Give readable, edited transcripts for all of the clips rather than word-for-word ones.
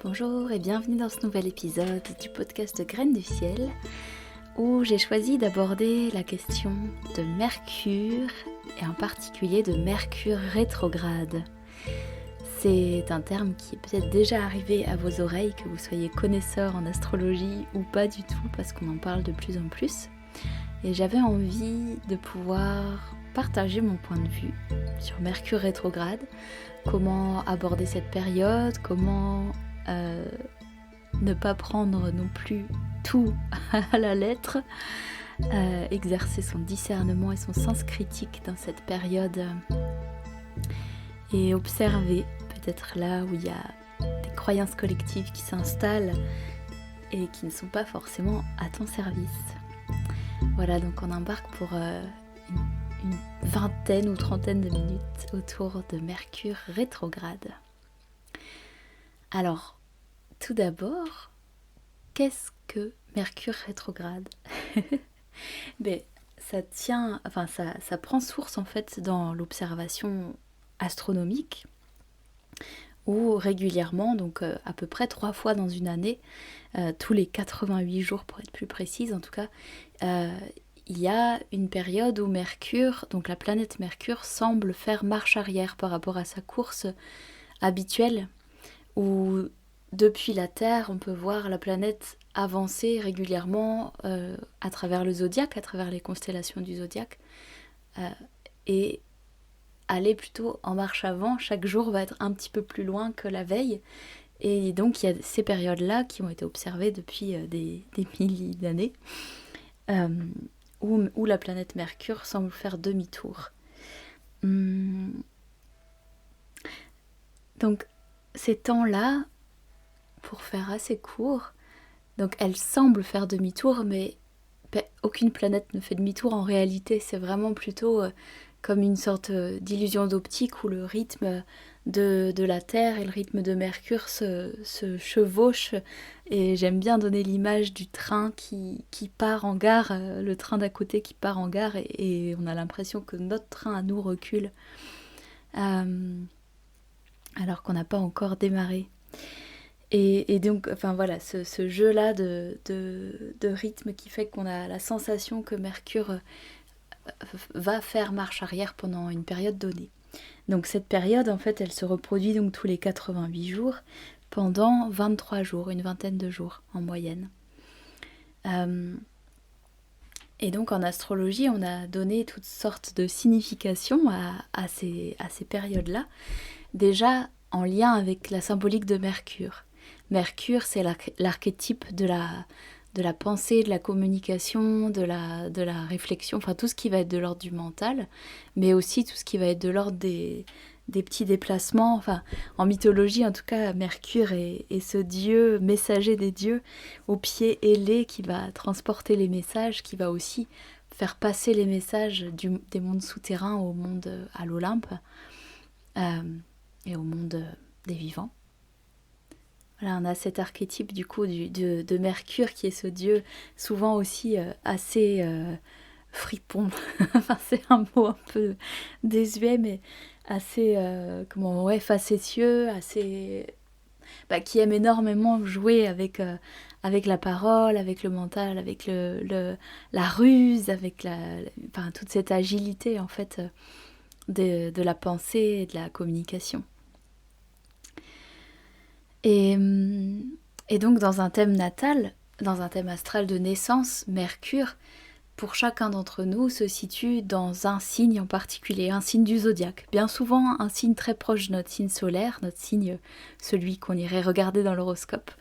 Bonjour et bienvenue dans ce nouvel épisode du podcast Graines du ciel où j'ai choisi d'aborder la question de Mercure et en particulier de Mercure rétrograde. C'est un terme qui est peut-être déjà arrivé à vos oreilles, que vous soyez connaisseur en astrologie ou pas du tout parce qu'on en parle de plus en plus. Et j'avais envie de pouvoir partager mon point de vue sur Mercure rétrograde, comment aborder cette période, comment ne pas prendre non plus tout à la lettre, exercer son discernement et son sens critique dans cette période et observer peut-être là où il y a des croyances collectives qui s'installent et qui ne sont pas forcément à ton service. Voilà, donc on embarque pour une vingtaine ou trentaine de minutes autour de Mercure rétrograde. Alors, tout d'abord, qu'est-ce que Mercure rétrograde? Mais ça prend source en fait dans l'observation astronomique où régulièrement, donc à peu près 3 fois dans une année, tous les 88 jours pour être plus précise en tout cas, il y a une période où Mercure, donc la planète Mercure, semble faire marche arrière par rapport à sa course habituelle, où depuis la Terre, on peut voir la planète avancer régulièrement à travers le zodiaque, à travers les constellations du zodiaque, et aller plutôt en marche avant. Chaque jour va être un petit peu plus loin que la veille. Et donc, il y a ces périodes-là qui ont été observées depuis des milliers d'années, où la planète Mercure semble faire demi-tour. Donc, ces temps-là, pour faire assez court, donc elle semble faire demi-tour, mais aucune planète ne fait demi-tour en réalité. C'est vraiment plutôt comme une sorte d'illusion d'optique où le rythme de la Terre et le rythme de Mercure se chevauchent. Et j'aime bien donner l'image du train qui part en gare, le train d'à côté qui part en gare, et on a l'impression que notre train à nous recule, alors qu'on n'a pas encore démarré. Et donc, enfin voilà, ce jeu-là de rythme qui fait qu'on a la sensation que Mercure va faire marche arrière pendant une période donnée. Donc cette période, en fait, elle se reproduit donc tous les 88 jours pendant 23 jours, une vingtaine de jours en moyenne. Et donc en astrologie, on a donné toutes sortes de significations à ces périodes-là. Déjà en lien avec la symbolique de Mercure. Mercure, c'est l'archétype de la pensée, de la communication, de la réflexion, enfin tout ce qui va être de l'ordre du mental, mais aussi tout ce qui va être de l'ordre des petits déplacements. Enfin, en mythologie, en tout cas, Mercure est ce dieu messager des dieux, aux pieds ailés, qui va transporter les messages, qui va aussi faire passer les messages des mondes souterrains au monde, à l'Olympe, et au monde des vivants. Voilà, on a cet archétype du coup de Mercure, qui est ce dieu souvent aussi assez fripon. Enfin, c'est un mot un peu désuet, mais assez facétieux, assez qui aime énormément jouer avec la parole, avec le mental, avec la ruse, avec toute cette agilité en fait de la pensée et de la communication. Et donc dans un thème natal, dans un thème astral de naissance, Mercure, pour chacun d'entre nous, se situe dans un signe en particulier, un signe du zodiaque. Bien souvent, un signe très proche de notre signe solaire, notre signe, celui qu'on irait regarder dans l'horoscope.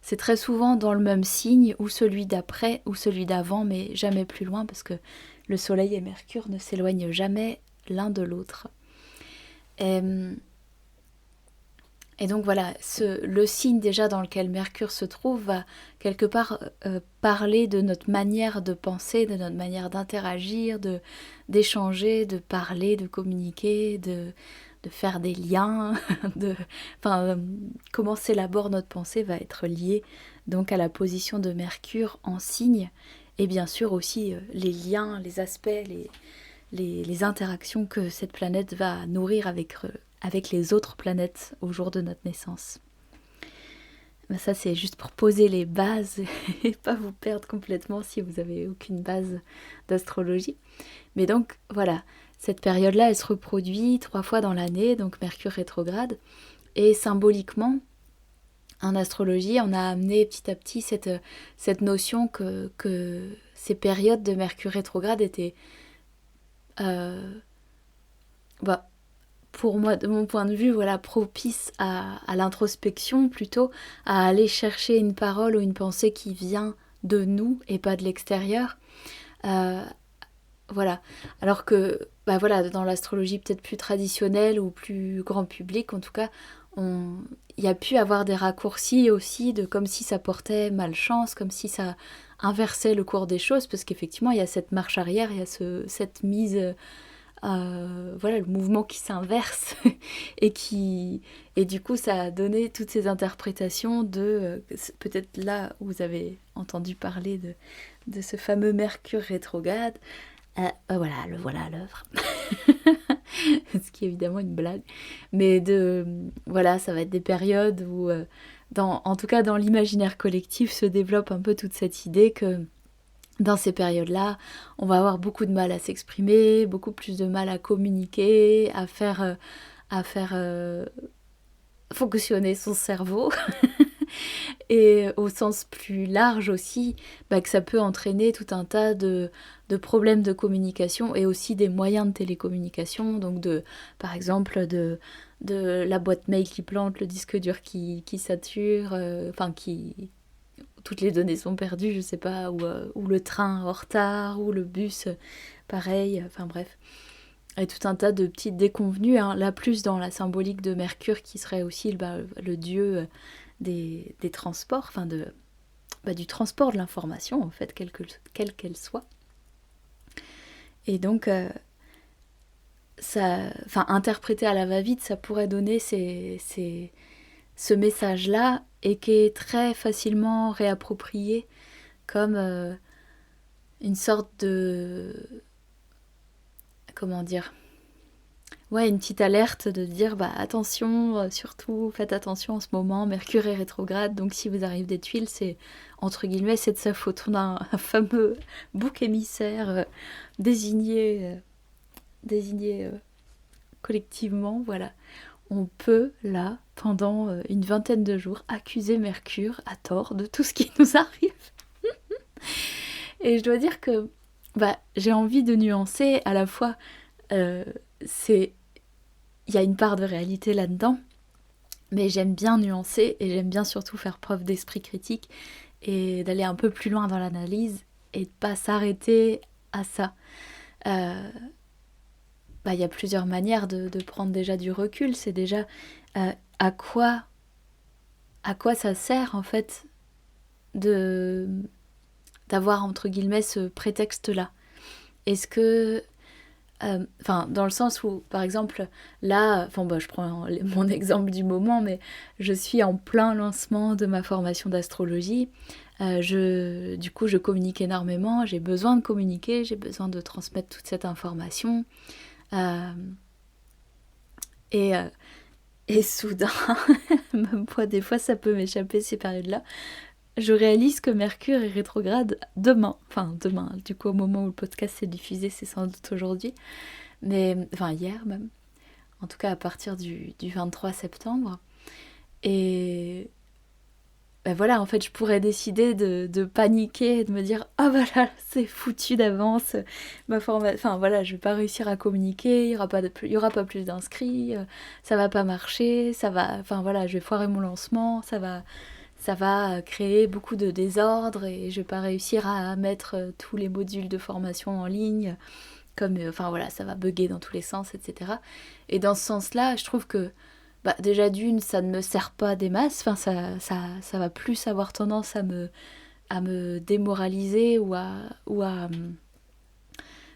C'est très souvent dans le même signe, ou celui d'après, ou celui d'avant, mais jamais plus loin, parce que le Soleil et Mercure ne s'éloignent jamais l'un de l'autre. Et donc voilà, le signe déjà dans lequel Mercure se trouve va quelque part parler de notre manière de penser, de notre manière d'interagir, d'échanger, de parler, de communiquer, de faire des liens, comment s'élabore notre pensée va être lié donc à la position de Mercure en signe, et bien sûr aussi les liens, les aspects, les interactions que cette planète va nourrir avec les autres planètes au jour de notre naissance. Ben ça, c'est juste pour poser les bases et pas vous perdre complètement si vous n'avez aucune base d'astrologie. Mais donc, voilà, cette période-là, elle se reproduit 3 fois dans l'année, donc Mercure rétrograde. Et symboliquement, en astrologie, on a amené petit à petit cette notion que ces périodes de Mercure rétrograde étaient, bah, pour moi, de mon point de vue, voilà, propices à l'introspection plutôt, à aller chercher une parole ou une pensée qui vient de nous et pas de l'extérieur. Euh, voilà. Alors que, bah voilà, dans l'astrologie peut-être plus traditionnelle ou plus grand public, en tout cas, il y a pu avoir des raccourcis aussi de comme si ça portait malchance, comme si ça inversait le cours des choses, parce qu'effectivement, il y a cette marche arrière, il y a cette mise, voilà, le mouvement qui s'inverse et du coup, ça a donné toutes ces interprétations de, peut-être là où vous avez entendu parler de ce fameux Mercure rétrograde. Voilà l'œuvre. Ce qui est évidemment une blague. Mais voilà, ça va être des périodes où, en tout cas dans l'imaginaire collectif, se développe un peu toute cette idée que dans ces périodes-là, on va avoir beaucoup de mal à s'exprimer, beaucoup plus de mal à communiquer, à faire fonctionner son cerveau. Et au sens plus large aussi, bah, que ça peut entraîner tout un tas de problèmes de communication et aussi des moyens de télécommunication, donc par exemple de la boîte mail qui plante, le disque dur qui sature, toutes les données sont perdues, je sais pas, ou le train en retard, ou le bus, pareil, enfin bref. Et tout un tas de petites déconvenues, hein. Là plus dans la symbolique de Mercure qui serait aussi le dieu des transports, du transport de l'information en fait, quelle qu'elle soit. Et donc, interpréter à la va-vite, ça pourrait donner ce message-là et qui est très facilement réapproprié comme une sorte de... Comment dire ? Ouais, une petite alerte de dire attention, surtout faites attention en ce moment, Mercure est rétrograde, donc si vous arrive des tuiles, c'est entre guillemets c'est de sa faute. On a un fameux bouc émissaire désigné collectivement, voilà. On peut là, pendant une vingtaine de jours, accuser Mercure à tort de tout ce qui nous arrive. Et je dois dire que j'ai envie de nuancer à la fois. Il y a une part de réalité là-dedans, mais j'aime bien nuancer et j'aime bien surtout faire preuve d'esprit critique et d'aller un peu plus loin dans l'analyse et de pas s'arrêter à ça. Il y a plusieurs manières de prendre déjà du recul. C'est déjà à quoi ça sert en fait d'avoir entre guillemets ce prétexte-là. Est-ce que dans le sens où, par exemple, là, je prends mon exemple du moment, mais je suis en plein lancement de ma formation d'astrologie. Du coup, je communique énormément, j'ai besoin de communiquer, j'ai besoin de transmettre toute cette information. Et soudain, même moi, des fois, ça peut m'échapper ces périodes-là. Je réalise que Mercure est rétrograde demain. Enfin, demain, du coup, au moment où le podcast s'est diffusé, c'est sans doute aujourd'hui. Mais, hier même. En tout cas, à partir du 23 septembre. Et voilà, en fait, je pourrais décider de paniquer, de me dire « Ah là, c'est foutu d'avance, ma formation... Enfin, voilà, je vais pas réussir à communiquer, il y aura pas plus d'inscrits, ça va pas marcher, ça va... Enfin, voilà, je vais foirer mon lancement, ça va créer beaucoup de désordre et je vais pas réussir à mettre tous les modules de formation en ligne, ça va bugger dans tous les sens, etc. » Et dans ce sens-là, je trouve que déjà d'une, ça ne me sert pas des masses, ça va plus avoir tendance à me démoraliser ou à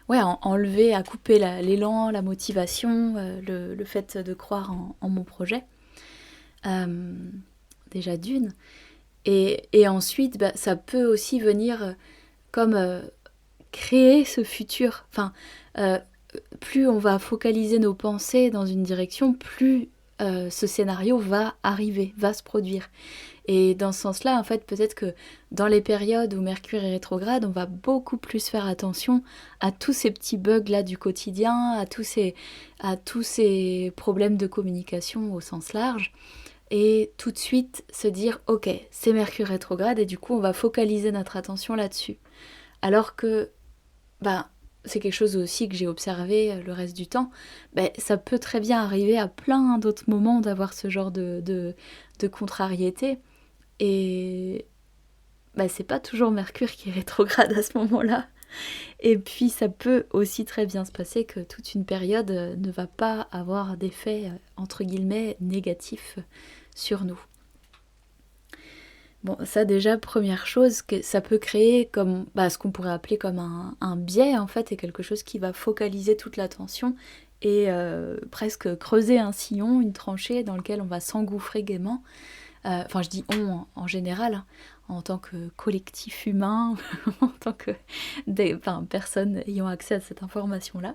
enlever, à couper l'élan, la motivation, le fait de croire en mon projet. Déjà d'une. Et ensuite, ça peut aussi venir comme créer ce futur. Plus on va focaliser nos pensées dans une direction, plus ce scénario va arriver, va se produire. Et dans ce sens-là, en fait, peut-être que dans les périodes où Mercure est rétrograde, on va beaucoup plus faire attention à tous ces petits bugs-là du quotidien, à tous ces problèmes de communication au sens large, et tout de suite se dire, ok, c'est Mercure rétrograde, et du coup, on va focaliser notre attention là-dessus. Alors que, c'est quelque chose aussi que j'ai observé le reste du temps, ça peut très bien arriver à plein d'autres moments d'avoir ce genre de contrariété. Et c'est pas toujours Mercure qui est rétrograde à ce moment-là. Et puis ça peut aussi très bien se passer que toute une période ne va pas avoir d'effet entre guillemets négatif sur nous. Bon, ça déjà, première chose, que ça peut créer comme ce qu'on pourrait appeler comme un biais en fait, et quelque chose qui va focaliser toute l'attention et presque creuser un sillon, une tranchée dans lequel on va s'engouffrer gaiement. Enfin, je dis on en général, hein, en tant que collectif humain, en tant que personnes ayant accès à cette information-là.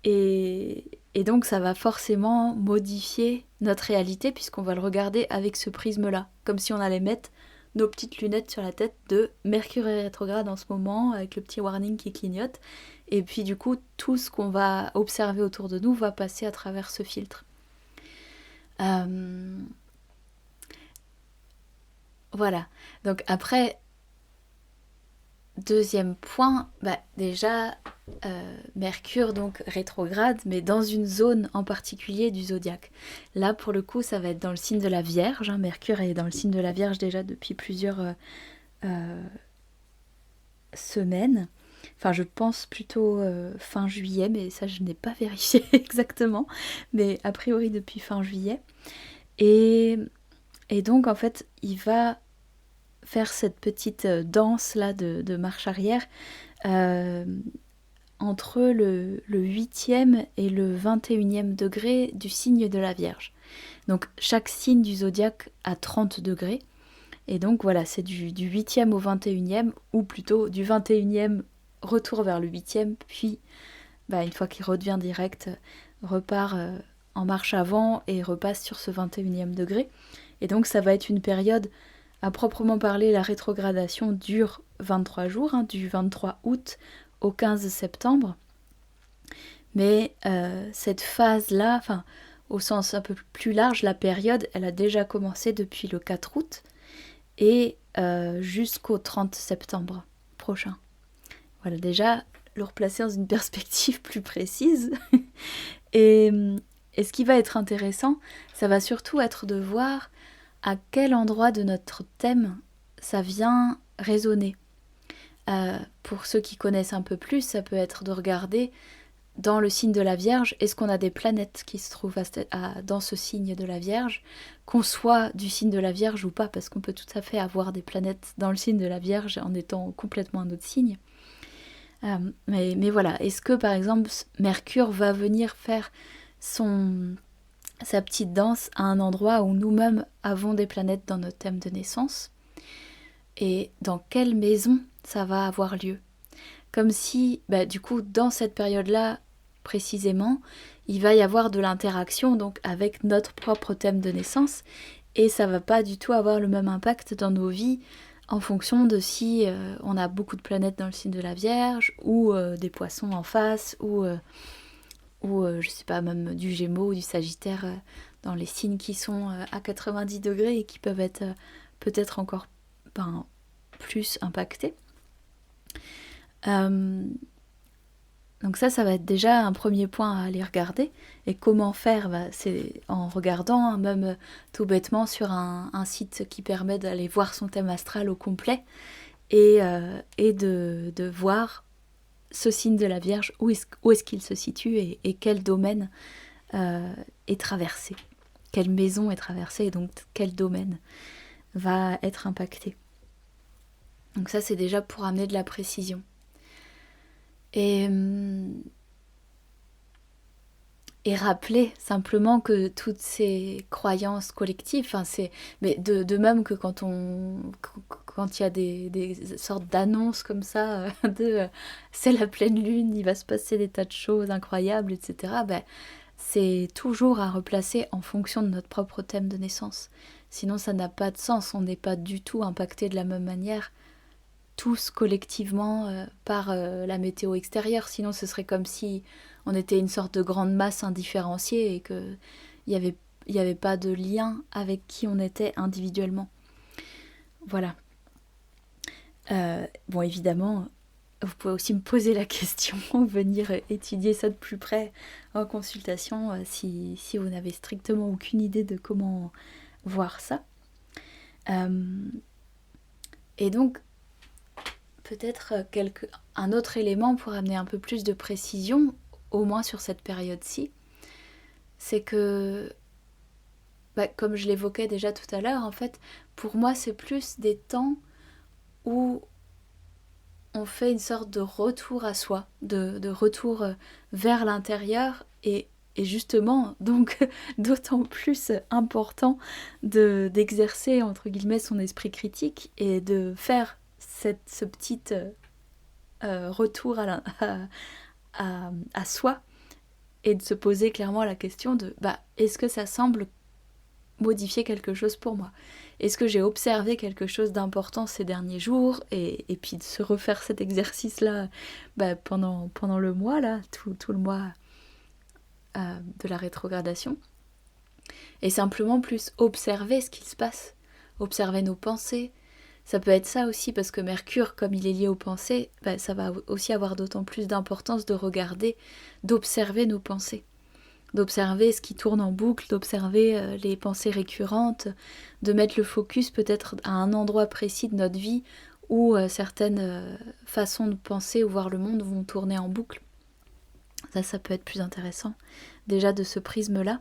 Et donc, ça va forcément modifier notre réalité, puisqu'on va le regarder avec ce prisme-là, comme si on allait mettre nos petites lunettes sur la tête de Mercure est rétrograde en ce moment, avec le petit warning qui clignote. Et puis, du coup, tout ce qu'on va observer autour de nous va passer à travers ce filtre. Voilà. Donc après, deuxième point, déjà, Mercure donc rétrograde, mais dans une zone en particulier du zodiaque. Là, pour le coup, ça va être dans le signe de la Vierge. Mercure est dans le signe de la Vierge déjà depuis plusieurs semaines. Enfin, je pense plutôt fin juillet, mais ça, je n'ai pas vérifié exactement. Mais a priori, depuis fin juillet. Et donc, en fait, il va faire cette petite danse-là de marche arrière entre le 8e et le 21e degré du signe de la Vierge. Donc, chaque signe du zodiaque a 30 degrés. Et donc, voilà, c'est du 8e au 21e, ou plutôt du 21e retour vers le 8e, puis, une fois qu'il redevient direct, repart en marche avant et repasse sur ce 21e degré. Et donc, ça va être une période, à proprement parler, la rétrogradation dure 23 jours, du 23 août au 15 septembre. Mais cette phase-là, au sens un peu plus large, la période, elle a déjà commencé depuis le 4 août et jusqu'au 30 septembre prochain. Voilà, déjà, le replacer dans une perspective plus précise. Et ce qui va être intéressant, ça va surtout être de voir à quel endroit de notre thème ça vient résonner. Pour ceux qui connaissent un peu plus, ça peut être de regarder dans le signe de la Vierge, est-ce qu'on a des planètes qui se trouvent dans ce signe de la Vierge, qu'on soit du signe de la Vierge ou pas, parce qu'on peut tout à fait avoir des planètes dans le signe de la Vierge en étant complètement un autre signe. Mais voilà, est-ce que par exemple Mercure va venir faire sa petite danse à un endroit où nous-mêmes avons des planètes dans notre thème de naissance? Et dans quelle maison ça va avoir lieu? Comme si, du coup, dans cette période-là, précisément, il va y avoir de l'interaction donc avec notre propre thème de naissance, et ça va pas du tout avoir le même impact dans nos vies en fonction de si on a beaucoup de planètes dans le signe de la Vierge, ou des poissons en face, ou je sais pas, même du Gémeaux ou du Sagittaire dans les signes qui sont à 90 degrés et qui peuvent être peut-être encore plus impactés. Donc ça va être déjà un premier point à aller regarder. Et comment faire? C'est en regardant, même tout bêtement, sur un site qui permet d'aller voir son thème astral au complet et de voir ce signe de la Vierge, où est-ce qu'il se situe et quel domaine est traversé. Quelle maison est traversée et donc quel domaine va être impacté. Donc ça, c'est déjà pour amener de la précision. Et rappeler simplement que toutes ces croyances collectives, mais de même que quand il y a des sortes d'annonces comme ça, c'est la pleine lune, il va se passer des tas de choses incroyables, etc., c'est toujours à replacer en fonction de notre propre thème de naissance. Sinon, ça n'a pas de sens, on n'est pas du tout impacté de la même manière, tous collectivement, par la météo extérieure. Sinon, ce serait comme si on était une sorte de grande masse indifférenciée et qu'il n'y avait pas de lien avec qui on était individuellement. Voilà. Bon, évidemment, vous pouvez aussi me poser la question, venir étudier ça de plus près en consultation si vous n'avez strictement aucune idée de comment voir ça. Et donc, peut-être un autre élément pour amener un peu plus de précision, au moins sur cette période-ci, c'est que, comme je l'évoquais déjà tout à l'heure, en fait, pour moi, c'est plus des temps où on fait une sorte de retour à soi, de retour vers l'intérieur et justement, donc, d'autant plus important d'exercer, entre guillemets, son esprit critique et de faire ce petit retour à soi et de se poser clairement la question de est-ce que ça semble modifier quelque chose pour moi ? Est-ce que j'ai observé quelque chose d'important ces derniers jours et puis de se refaire cet exercice-là pendant le mois, là, tout le mois de la rétrogradation. Et simplement plus observer ce qui se passe, observer nos pensées. Ça peut être ça aussi parce que Mercure, comme il est lié aux pensées, ça va aussi avoir d'autant plus d'importance de regarder, d'observer nos pensées. D'observer ce qui tourne en boucle, d'observer les pensées récurrentes, de mettre le focus peut-être à un endroit précis de notre vie où certaines façons de penser ou voir le monde vont tourner en boucle. Ça peut être plus intéressant, déjà de ce prisme-là.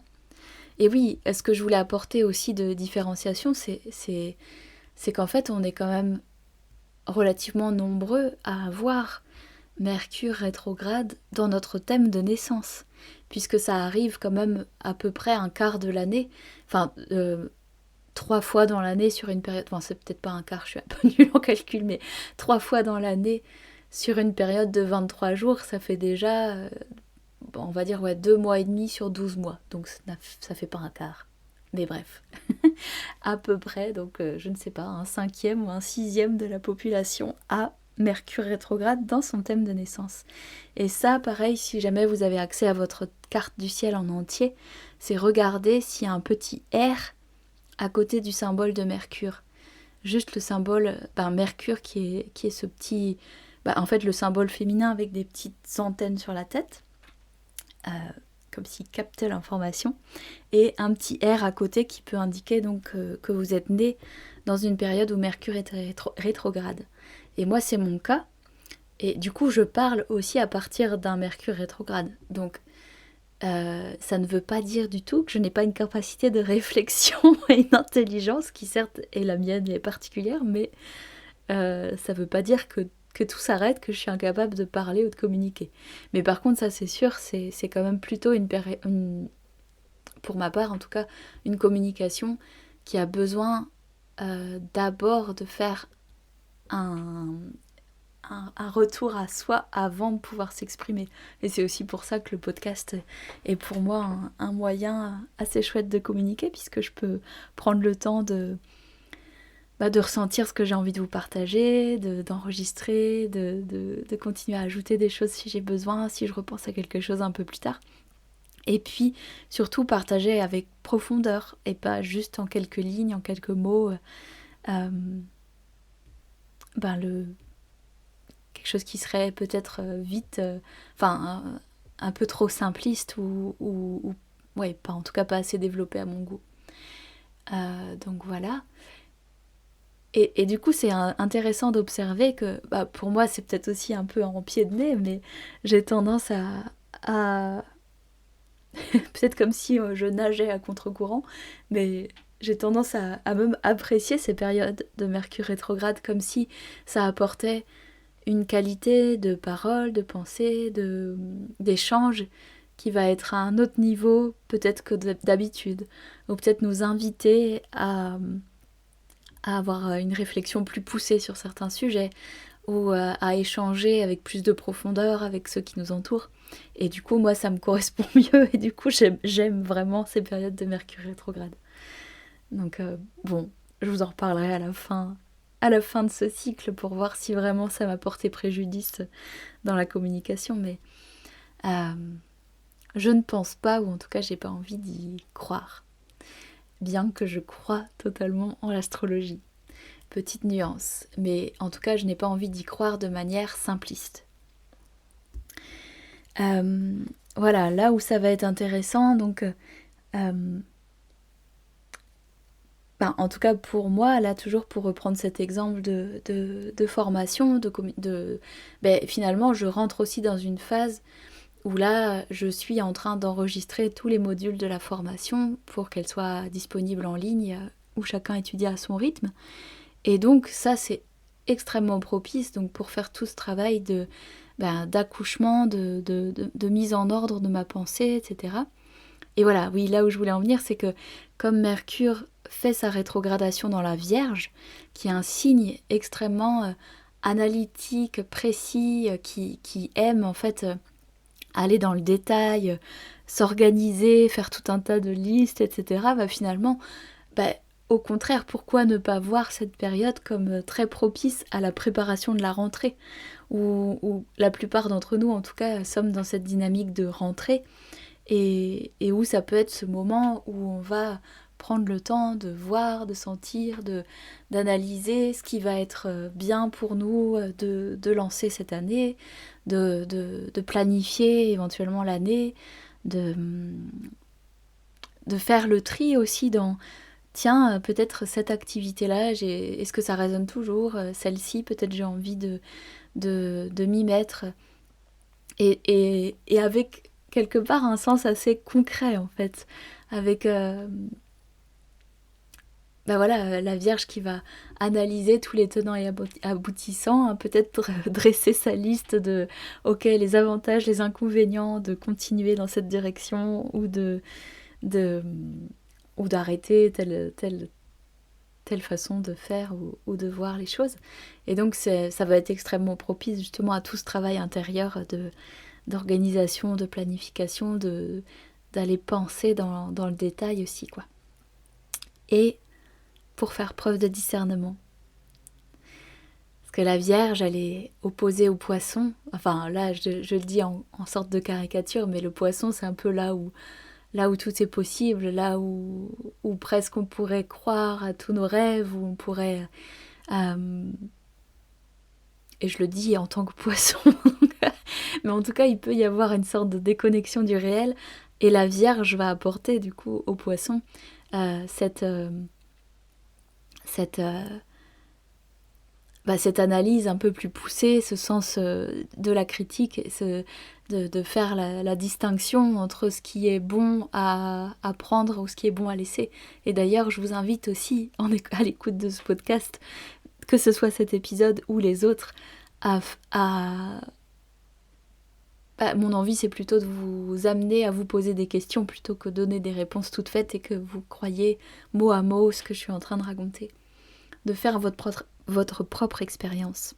Et oui, ce que je voulais apporter aussi de différenciation, c'est qu'en fait, on est quand même relativement nombreux à avoir Mercure rétrograde dans notre thème de naissance, puisque ça arrive quand même à peu près un quart de l'année, enfin 3 fois dans l'année sur une période, enfin c'est peut-être pas un quart, je suis un peu nulle en calcul, mais 3 fois dans l'année sur une période de 23 jours, ça fait déjà, on va dire 2 mois et demi sur 12 mois, donc ça fait pas un quart. Mais bref, à peu près, donc je ne sais pas, un 5e ou un 6e de la population a Mercure rétrograde dans son thème de naissance. Et ça, pareil, si jamais vous avez accès à votre carte du ciel en entier, c'est regarder s'il y a un petit R à côté du symbole de Mercure. Juste le symbole, Mercure qui est ce petit... en fait, le symbole féminin avec des petites antennes sur la tête, comme s'il captait l'information, et un petit R à côté qui peut indiquer donc que vous êtes né dans une période où Mercure est rétrograde. Et moi, c'est mon cas. Et du coup, je parle aussi à partir d'un Mercure rétrograde. Donc, ça ne veut pas dire du tout que je n'ai pas une capacité de réflexion et une intelligence qui, certes, est la mienne et est particulière, mais ça ne veut pas dire que tout s'arrête, que je suis incapable de parler ou de communiquer. Mais par contre, ça, c'est sûr, c'est quand même plutôt pour ma part, en tout cas, une communication qui a besoin d'abord de faire un retour à soi avant de pouvoir s'exprimer. Et c'est aussi pour ça que le podcast est pour moi un moyen assez chouette de communiquer, puisque je peux prendre le temps de ressentir ce que j'ai envie de vous partager, d'enregistrer, de continuer à ajouter des choses si j'ai besoin, si je repense à quelque chose un peu plus tard. Et puis surtout partager avec profondeur et pas juste en quelques lignes, en quelques mots, quelque chose qui serait peut-être vite, un peu trop simpliste ou pas, en tout cas pas assez développé à mon goût. Donc voilà. Et du coup, c'est intéressant d'observer que, pour moi, c'est peut-être aussi un peu en pied de nez, mais j'ai tendance à peut-être comme si je nageais à contre-courant, mais j'ai tendance à même apprécier ces périodes de Mercure rétrograde comme si ça apportait une qualité de parole, de pensée, d'échange qui va être à un autre niveau peut-être que d'habitude, ou peut-être nous inviter à avoir une réflexion plus poussée sur certains sujets, ou à échanger avec plus de profondeur avec ceux qui nous entourent. Et du coup, moi, ça me correspond mieux et du coup, j'aime vraiment ces périodes de Mercure rétrograde. Donc bon, je vous en reparlerai à la fin de ce cycle pour voir si vraiment ça m'a porté préjudice dans la communication, mais euh, je ne pense pas, ou en tout cas j'ai pas envie d'y croire, bien que je crois totalement en l'astrologie. Petite nuance, mais en tout cas je n'ai pas envie d'y croire de manière simpliste. Voilà, là où ça va être intéressant, donc en tout cas pour moi, là toujours pour reprendre cet exemple de formation, finalement je rentre aussi dans une phase où là je suis en train d'enregistrer tous les modules de la formation pour qu'elle soit disponible en ligne, où chacun étudie à son rythme. Et donc ça c'est extrêmement propice donc, pour faire tout ce travail d'accouchement, de mise en ordre de ma pensée, etc. Et voilà, oui, là où je voulais en venir, c'est que comme Mercure fait sa rétrogradation dans la Vierge, qui est un signe extrêmement analytique, précis, qui aime en fait aller dans le détail, s'organiser, faire tout un tas de listes, etc., finalement, au contraire, pourquoi ne pas voir cette période comme très propice à la préparation de la rentrée, où la plupart d'entre nous, en tout cas, sommes dans cette dynamique de rentrée, et où ça peut être ce moment où on va prendre le temps de voir, de sentir, d'analyser ce qui va être bien pour nous de lancer cette année, de planifier éventuellement l'année, de faire le tri aussi dans tiens, peut-être cette activité-là, est-ce que ça résonne toujours, celle-ci, peut-être j'ai envie de m'y mettre. Et avec quelque part un sens assez concret en fait, avec la Vierge qui va analyser tous les tenants et aboutissants, hein, peut-être dresser sa liste de les avantages, les inconvénients de continuer dans cette direction ou d'arrêter telle façon de faire ou de voir les choses. Et donc ça va être extrêmement propice justement à tout ce travail intérieur d'organisation, de planification, d'aller penser dans le détail aussi, quoi. Et pour faire preuve de discernement. Parce que la Vierge, elle est opposée au Poisson. Enfin, là, je le dis en sorte de caricature, mais le Poisson, c'est un peu là où tout est possible, là où presque on pourrait croire à tous nos rêves, où on pourrait... et je le dis en tant que Poisson, mais en tout cas, il peut y avoir une sorte de déconnexion du réel, et la Vierge va apporter, du coup, au Poisson cette analyse un peu plus poussée, ce sens de la critique, de faire la distinction entre ce qui est bon à prendre ou ce qui est bon à laisser. Et d'ailleurs, je vous invite aussi, à l'écoute de ce podcast, que ce soit cet épisode ou les autres, mon envie, c'est plutôt de vous amener à vous poser des questions plutôt que donner des réponses toutes faites et que vous croyez mot à mot ce que je suis en train de raconter. De faire votre propre expérience.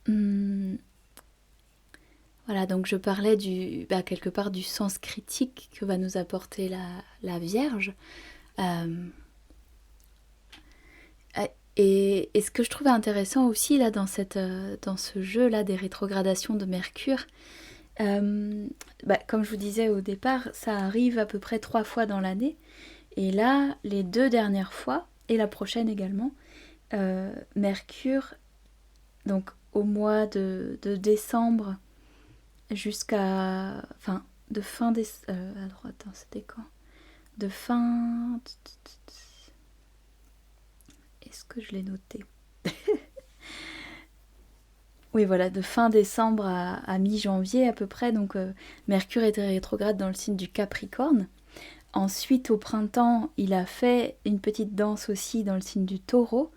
Voilà, donc je parlais quelque part du sens critique que va nous apporter la Vierge. Et ce que je trouvais intéressant aussi là dans ce jeu là des rétrogradations de Mercure, comme je vous disais au départ, ça arrive à peu près 3 fois dans l'année. Et là, les 2 dernières fois, et la prochaine également, Mercure, donc au mois de décembre jusqu'à... Enfin, de fin décembre... attends, c'était quand ? De fin... Est-ce que je l'ai noté ? Oui, voilà, de fin décembre à mi-janvier à peu près. Donc, Mercure était rétrograde dans le signe du Capricorne. Ensuite, au printemps, il a fait une petite danse aussi dans le signe du Taureau.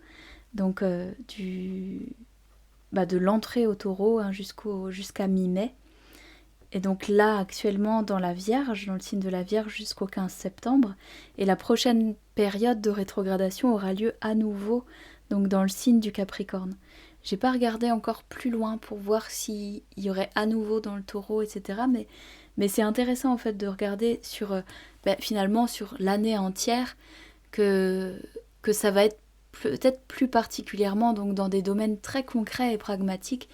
Donc, de l'entrée au Taureau hein, jusqu'à mi-mai. Et donc là, actuellement, dans la Vierge, dans le signe de la Vierge, jusqu'au 15 septembre. Et la prochaine période de rétrogradation aura lieu à nouveau donc dans le signe du Capricorne. J'ai pas regardé encore plus loin pour voir s'il y aurait à nouveau dans le Taureau, etc. Mais c'est intéressant en fait de regarder sur finalement sur l'année entière que ça va être peut-être plus particulièrement donc dans des domaines très concrets et pragmatiques,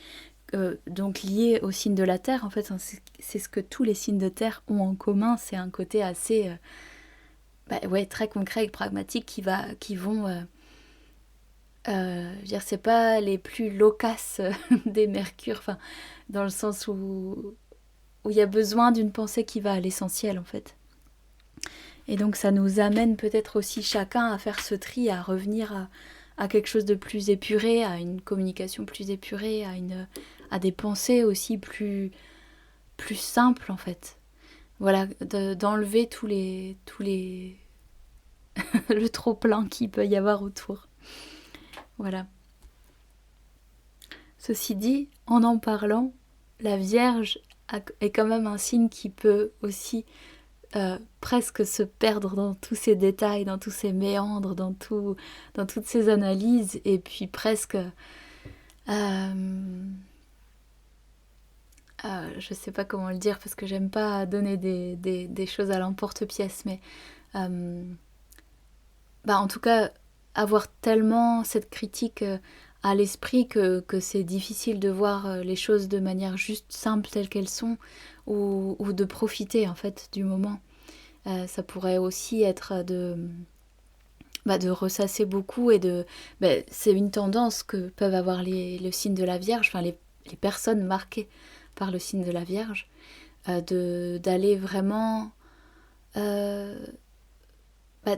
donc liés au signe de la Terre. En fait, c'est ce que tous les signes de Terre ont en commun, c'est un côté assez très concret et pragmatique qui vont je veux dire, c'est pas les plus loquaces des Mercures, enfin, dans le sens où il y a besoin d'une pensée qui va à l'essentiel en fait. Et donc ça nous amène peut-être aussi chacun à faire ce tri, à revenir à quelque chose de plus épuré, à une communication plus épurée, à des pensées aussi plus simples en fait. Voilà, d'enlever tous les le trop plein qu'il peut y avoir autour. Voilà. Ceci dit, en parlant, la Vierge est quand même un signe qui peut aussi presque se perdre dans tous ces détails, dans tous ces méandres, dans toutes ces analyses, et puis presque... je sais pas comment le dire parce que j'aime pas donner des choses à l'emporte-pièce, mais en tout cas avoir tellement cette critique à l'esprit que c'est difficile de voir les choses de manière juste simple telles qu'elles sont, ou de profiter en fait du moment. Ça pourrait aussi être de ressasser beaucoup et c'est une tendance que peuvent avoir le signe de la Vierge, enfin les personnes marquées par le signe de la Vierge, d'aller vraiment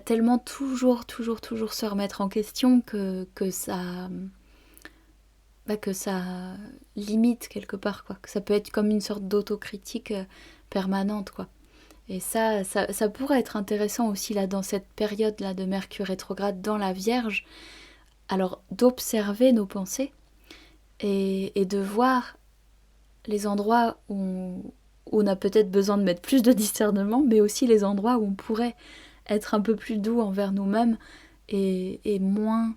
tellement toujours se remettre en question que ça limite quelque part, quoi. Que ça peut être comme une sorte d'autocritique permanente, quoi. Et ça pourrait être intéressant aussi là dans cette période là de Mercure rétrograde dans la Vierge, alors d'observer nos pensées et de voir les endroits où on a peut-être besoin de mettre plus de discernement, mais aussi les endroits où on pourrait être un peu plus doux envers nous-mêmes et moins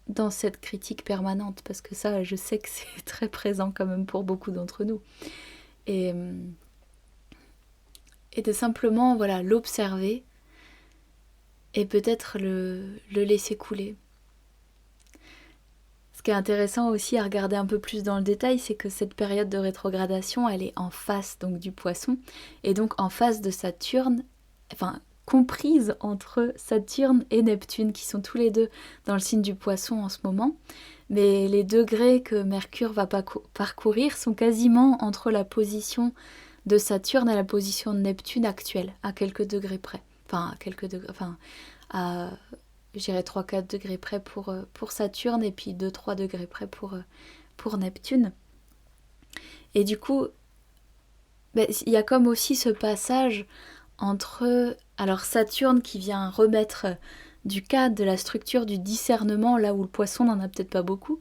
dans cette critique permanente, parce que ça, je sais que c'est très présent quand même pour beaucoup d'entre nous. Et de simplement l'observer et peut-être le laisser couler. Ce qui est intéressant aussi à regarder un peu plus dans le détail, c'est que cette période de rétrogradation, elle est en face donc du Poisson, et donc en face de Saturne, enfin comprise entre Saturne et Neptune, qui sont tous les deux dans le signe du Poisson en ce moment. Mais les degrés que Mercure va parcourir sont quasiment entre la position de Saturne et la position de Neptune actuelle, à quelques degrés près. Enfin, à je dirais 3-4 degrés près pour Saturne, et puis 2-3 degrés près pour Neptune. Et du coup, il y a comme aussi ce passage entre Saturne qui vient remettre du cadre, de la structure, du discernement, là où le Poisson n'en a peut-être pas beaucoup.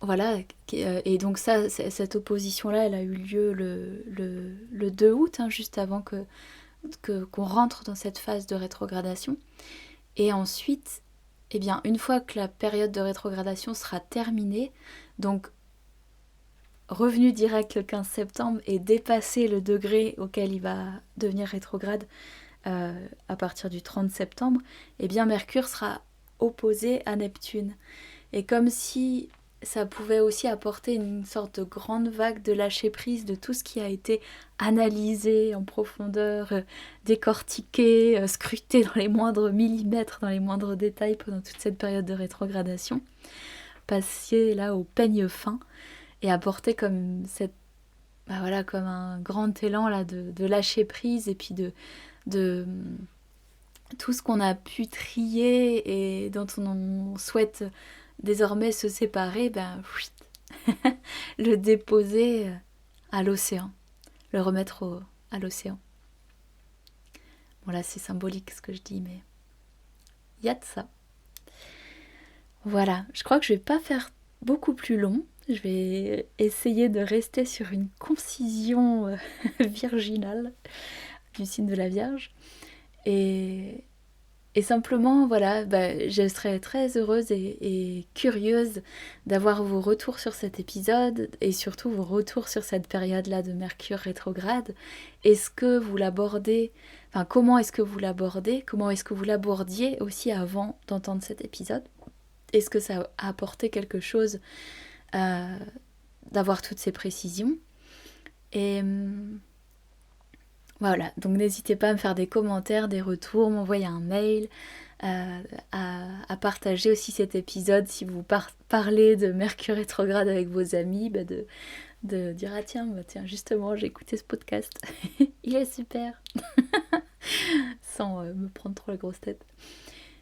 Voilà, et donc cette opposition-là, elle a eu lieu le 2 août, juste avant qu'on rentre dans cette phase de rétrogradation. Et ensuite, une fois que la période de rétrogradation sera terminée, donc revenu direct le 15 septembre et dépasser le degré auquel il va devenir rétrograde à partir du 30 septembre, Mercure sera opposé à Neptune. Et comme si ça pouvait aussi apporter une sorte de grande vague de lâcher prise de tout ce qui a été analysé en profondeur, décortiqué, scruté dans les moindres millimètres, dans les moindres détails pendant toute cette période de rétrogradation, passer là au peigne fin et apporter comme comme un grand élan là de lâcher prise, et puis de tout ce qu'on a pu trier et dont on souhaite désormais se séparer, le déposer à l'océan, le remettre à l'océan. Bon, là c'est symbolique ce que je dis, mais il y a de ça. Voilà, je crois que je vais pas faire beaucoup plus long. Je vais essayer de rester sur une concision virginale du signe de la Vierge. Et, et simplement, voilà, je serais très heureuse et curieuse d'avoir vos retours sur cet épisode et surtout vos retours sur cette période-là de Mercure rétrograde. Est-ce que vous l'abordez, enfin, comment est-ce que vous l'abordez? Comment est-ce que vous l'abordiez aussi avant d'entendre cet épisode? Est-ce que ça a apporté quelque chose d'avoir toutes ces précisions? Et voilà, donc n'hésitez pas à me faire des commentaires, des retours, m'envoyer un mail, à partager aussi cet épisode si vous parlez de Mercure rétrograde avec vos amis, de dire ah tiens justement j'ai écouté ce podcast, il est super, sans me prendre trop la grosse tête.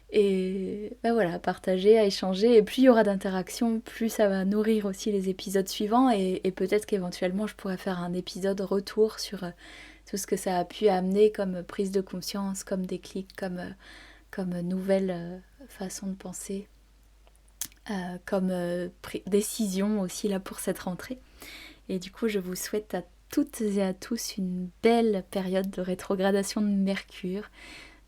Et voilà, à partager, à échanger, et plus il y aura d'interactions, plus ça va nourrir aussi les épisodes suivants, et peut-être qu'éventuellement je pourrais faire un épisode retour sur tout ce que ça a pu amener comme prise de conscience, comme déclic, comme nouvelle façon de penser, comme décision aussi là pour cette rentrée. Et du coup je vous souhaite à toutes et à tous une belle période de rétrogradation de Mercure,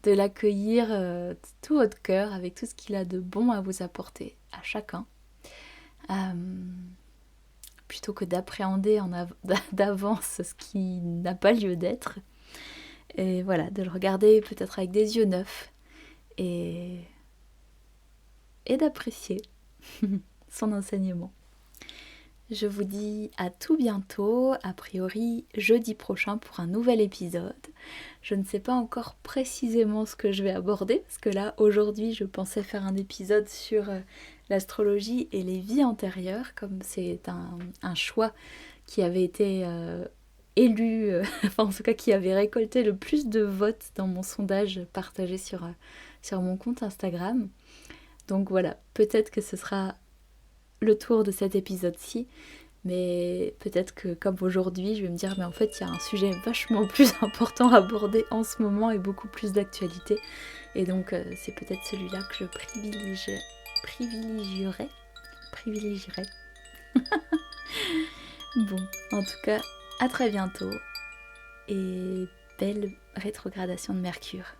de l'accueillir de tout votre cœur avec tout ce qu'il a de bon à vous apporter à chacun, plutôt que d'appréhender d'avance ce qui n'a pas lieu d'être. Et voilà, de le regarder peut-être avec des yeux neufs et d'apprécier son enseignement. Je vous dis à tout bientôt, a priori jeudi prochain pour un nouvel épisode. Je ne sais pas encore précisément ce que je vais aborder, parce que là, aujourd'hui, je pensais faire un épisode sur l'astrologie et les vies antérieures, comme c'est un choix qui avait été élu, enfin en tout cas qui avait récolté le plus de votes dans mon sondage partagé sur mon compte Instagram. Donc voilà, peut-être que ce sera le tour de cet épisode-ci, mais peut-être que comme aujourd'hui je vais me dire mais en fait il y a un sujet vachement plus important à aborder en ce moment et beaucoup plus d'actualité, et donc c'est peut-être celui-là que je privilégierai. Bon, en tout cas à très bientôt et belle rétrogradation de Mercure.